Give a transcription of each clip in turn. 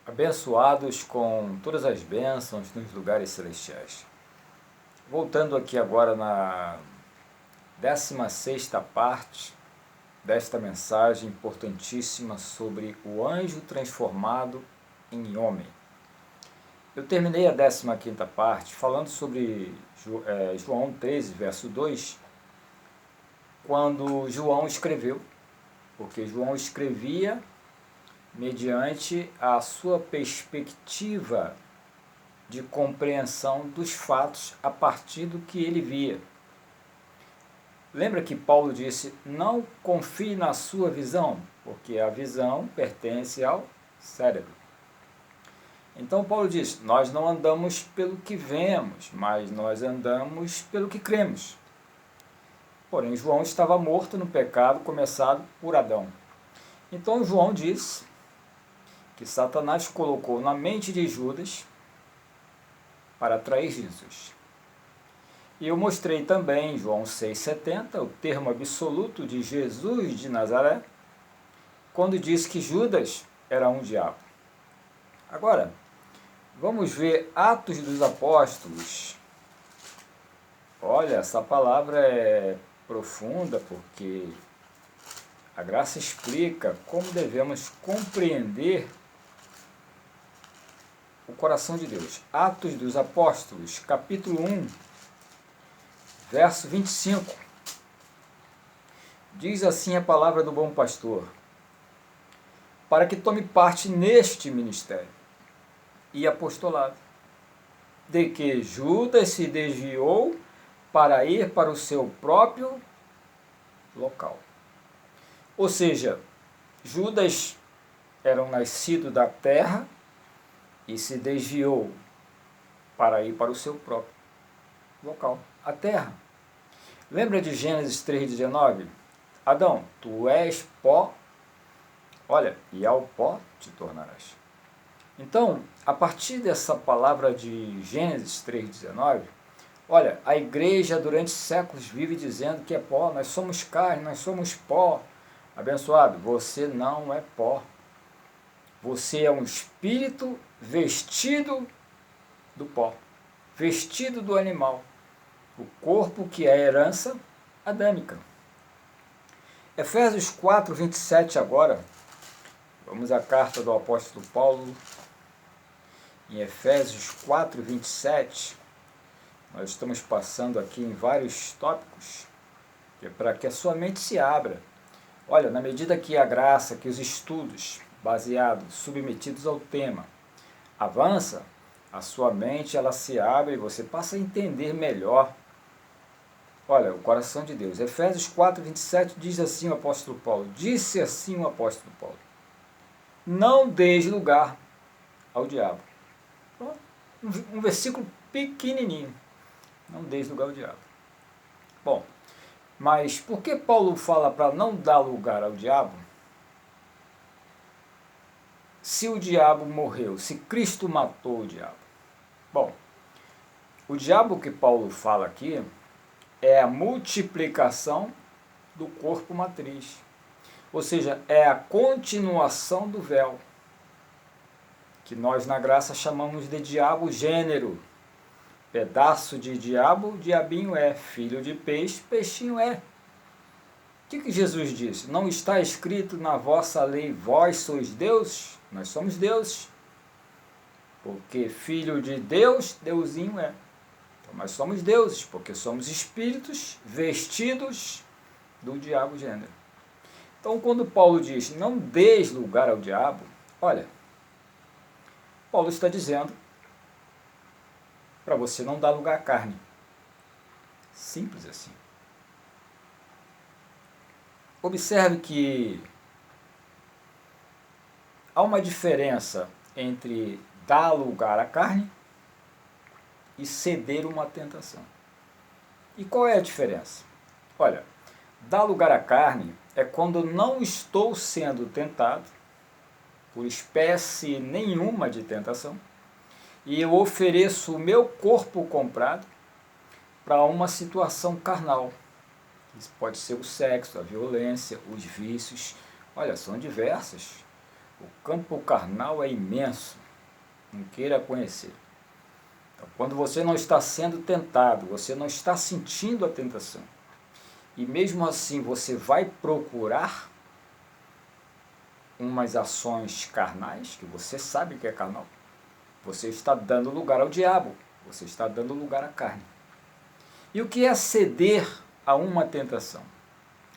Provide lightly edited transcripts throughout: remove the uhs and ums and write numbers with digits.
abençoados com todas as bênçãos nos lugares celestiais. Voltando aqui agora na 16ª parte desta mensagem importantíssima sobre o anjo transformado em homem. Eu terminei a 15ª parte falando sobre João 13, verso 2, quando João escreveu, porque João escrevia mediante a sua perspectiva de compreensão dos fatos a partir do que ele via. Lembra que Paulo disse, não confie na sua visão, porque a visão pertence ao cérebro. Então Paulo diz, nós não andamos pelo que vemos, mas nós andamos pelo que cremos. Porém, João estava morto no pecado começado por Adão. Então João diz que Satanás colocou na mente de Judas para atrair Jesus. E eu mostrei também em João 6,70 o termo absoluto de Jesus de Nazaré, quando disse que Judas era um diabo. Agora, vamos ver Atos dos Apóstolos. Olha, essa palavra é profunda porque a graça explica como devemos compreender o coração de Deus. Atos dos Apóstolos, capítulo 1, verso 25. Diz assim a palavra do bom pastor: para que tome parte neste ministério e apostolado, de que Judas se desviou para ir para o seu próprio local. Ou seja, Judas era um nascido da terra e se desviou para ir para o seu próprio local, a terra. Lembra de Gênesis 3,19? Adão, tu és pó, olha, e ao pó te tornarás. Então, a partir dessa palavra de Gênesis 3,19, olha, a igreja durante séculos vive dizendo que é pó, nós somos carne, nós somos pó. Abençoado, você não é pó. Você é um espírito vestido do pó, vestido do animal, o corpo que é a herança adâmica. Efésios 4, 27 agora, vamos à carta do apóstolo Paulo, em Efésios 4, 27, nós estamos passando aqui em vários tópicos, para que a sua mente se abra. Olha, na medida que a graça, que os estudos baseados, submetidos ao tema, avança, a sua mente ela se abre e você passa a entender melhor. Olha, o coração de Deus. Efésios 4, 27 diz assim o apóstolo Paulo, disse assim o apóstolo Paulo, não deis lugar ao diabo. Um versículo pequenininho, não deis lugar ao diabo. Bom, mas por que Paulo fala para não dar lugar ao diabo? Se o diabo morreu, se Cristo matou o diabo. Bom, o diabo que Paulo fala aqui é a multiplicação do corpo matriz. Ou seja, é a continuação do véu, que nós na graça chamamos de diabo gênero. Pedaço de diabo, diabinho é. Filho de peixe, peixinho é. O que Jesus disse? Não está escrito na vossa lei, vós sois deuses? Nós somos deuses. Porque filho de Deus, deusinho é. Então nós somos deuses, porque somos espíritos vestidos do diabo gênero. Então quando Paulo diz, não deis lugar ao diabo, olha, Paulo está dizendo para você não dar lugar à carne. Simples assim. Observe que há uma diferença entre dar lugar à carne e ceder uma tentação. E qual é a diferença? Olha, dar lugar à carne é quando não estou sendo tentado por espécie nenhuma de tentação e eu ofereço o meu corpo comprado para uma situação carnal. Isso pode ser o sexo, a violência, os vícios. Olha, são diversas. O campo carnal é imenso, não queira conhecer. Então, quando você não está sendo tentado, você não está sentindo a tentação, e mesmo assim você vai procurar umas ações carnais, que você sabe que é carnal, você está dando lugar ao diabo, você está dando lugar à carne. E o que é ceder a uma tentação?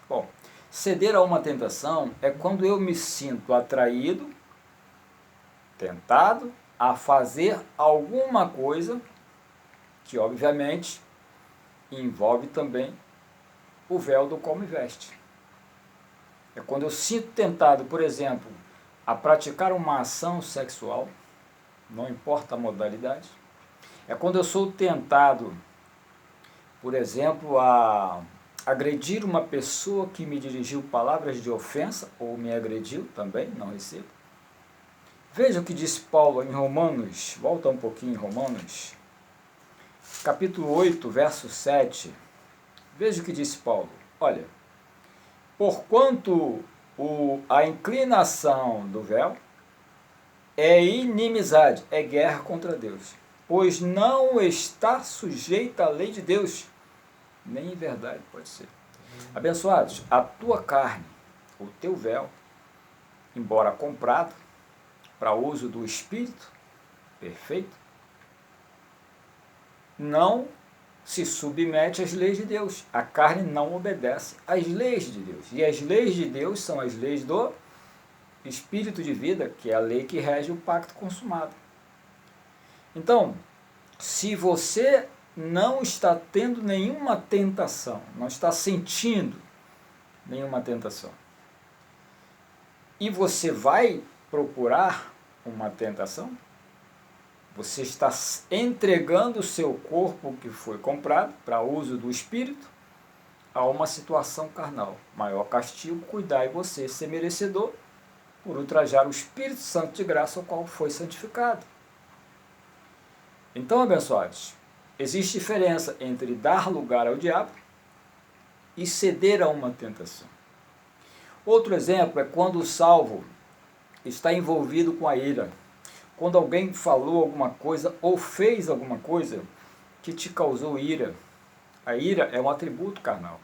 Bom, ceder a uma tentação é quando eu me sinto atraído, tentado a fazer alguma coisa que obviamente envolve também o véu do qual me veste. É quando eu sinto tentado, por exemplo, a praticar uma ação sexual, não importa a modalidade. É quando eu sou tentado, por exemplo, a agredir uma pessoa que me dirigiu palavras de ofensa, ou me agrediu também, não recebo. Veja o que disse Paulo em Romanos, volta um pouquinho em Romanos, capítulo 8, verso 7. Veja o que disse Paulo. Olha, porquanto a inclinação do véu é inimizade, é guerra contra Deus, pois não está sujeita à lei de Deus, nem em verdade pode ser. Abençoados, a tua carne, o teu véu, embora comprado para uso do Espírito perfeito, não se submete às leis de Deus. A carne não obedece às leis de Deus. E as leis de Deus são as leis do Espírito de vida, que é a lei que rege o pacto consumado. Então, se você não está tendo nenhuma tentação, não está sentindo nenhuma tentação, e você vai procurar uma tentação, você está entregando o seu corpo que foi comprado para uso do Espírito a uma situação carnal. Maior castigo, cuidai você ser merecedor por ultrajar o Espírito Santo de graça, ao qual foi santificado. Então, abençoados, existe diferença entre dar lugar ao diabo e ceder a uma tentação. Outro exemplo é quando o salvo está envolvido com a ira. Quando alguém falou alguma coisa ou fez alguma coisa que te causou ira. A ira é um atributo carnal.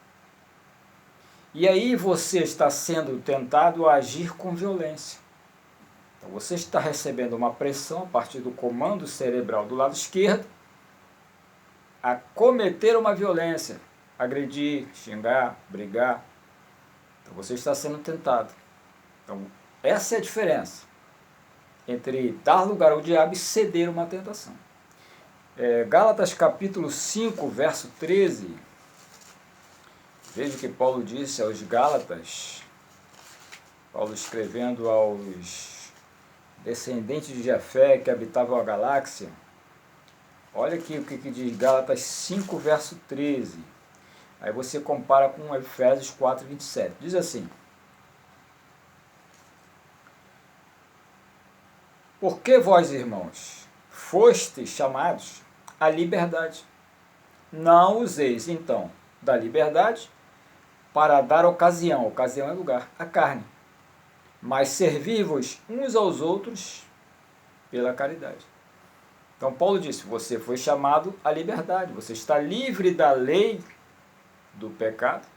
E aí você está sendo tentado a agir com violência. Então você está recebendo uma pressão a partir do comando cerebral do lado esquerdo a cometer uma violência, agredir, xingar, brigar. Então você está sendo tentado. Então essa é a diferença entre dar lugar ao diabo e ceder uma tentação. Gálatas capítulo 5, verso 13. Veja o que Paulo disse aos Gálatas, Paulo escrevendo aos descendentes de Jafé que habitavam a galáxia. Olha aqui o que diz Gálatas 5, verso 13. Aí você compara com Efésios 4, 27. Diz assim: porque vós, irmãos, fostes chamados à liberdade. Não useis, então, da liberdade para dar ocasião é lugar, à carne, mas servi-vos uns aos outros pela caridade. Então Paulo disse, você foi chamado à liberdade, você está livre da lei do pecado,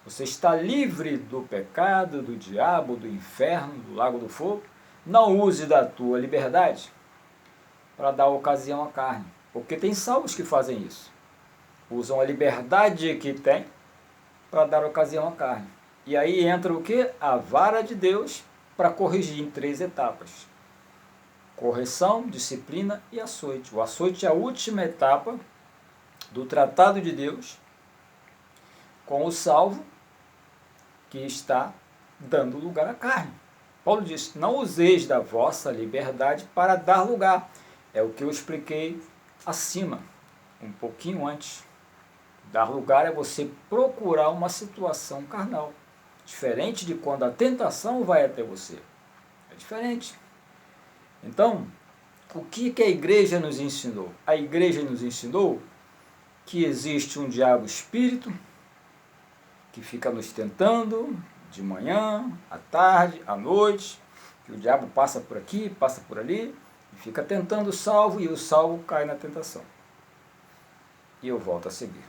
você está livre do pecado, do diabo, do inferno, do lago do fogo. Não use da tua liberdade para dar ocasião à carne, porque tem salvos que fazem isso. Usam a liberdade que tem para dar ocasião à carne. E aí entra o que? A vara de Deus para corrigir em 3 etapas. Correção, disciplina e açoite. O açoite é a última etapa do tratado de Deus com o salvo que está dando lugar à carne. Paulo diz, não useis da vossa liberdade para dar lugar. É o que eu expliquei acima, um pouquinho antes. Dar lugar é você procurar uma situação carnal. Diferente de quando a tentação vai até você. É diferente. Então, o que a igreja nos ensinou? A igreja nos ensinou que existe um diabo espírito que fica nos tentando de manhã, à tarde, à noite, que o diabo passa por aqui, passa por ali, e fica tentando o salvo, e o salvo cai na tentação. E eu volto a seguir.